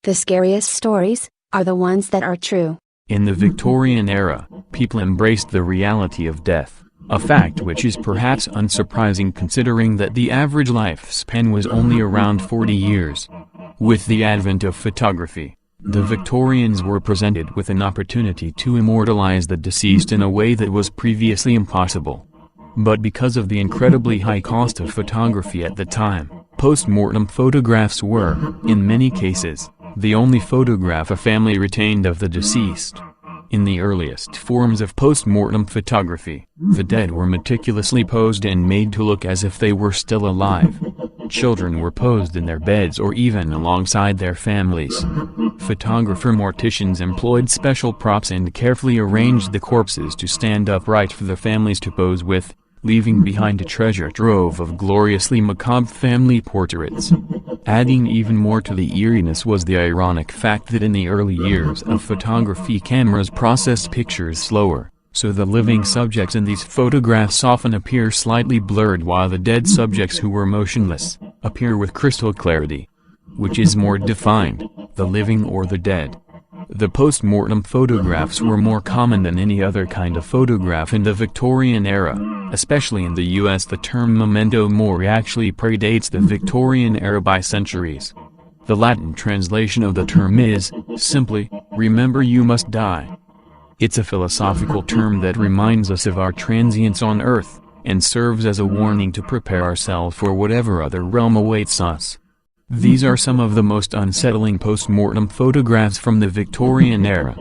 The scariest stories are the ones that are true. In the Victorian era, people embraced the reality of death, a fact which is perhaps unsurprising considering that the average lifespan was only around 40 years. With the advent of photography, the Victorians were presented with an opportunity to immortalize the deceased in a way that was previously impossible. But because of the incredibly high cost of photography at the time, post-mortem photographs were, in many cases, the only photograph a family retained of the deceased. In the earliest forms of post-mortem photography, the dead were meticulously posed and made to look as if they were still alive. Children were posed in their beds or even alongside their families. Photographer-morticians employed special props and carefully arranged the corpses to stand upright for the families to pose with, leaving behind a treasure trove of gloriously macabre family portraits. Adding even more to the eeriness was the ironic fact that in the early years of photography, cameras processed pictures slower, so the living subjects in these photographs often appear slightly blurred while the dead subjects who were motionless appear with crystal clarity. Which is more defined, the living or the dead? The post-mortem photographs were more common than any other kind of photograph in the Victorian era. Especially in the US, the term memento mori actually predates the Victorian era by centuries. The Latin translation of the term is, simply, remember you must die. It's a philosophical term that reminds us of our transience on earth, and serves as a warning to prepare ourselves for whatever other realm awaits us. These are some of the most unsettling post-mortem photographs from the Victorian era.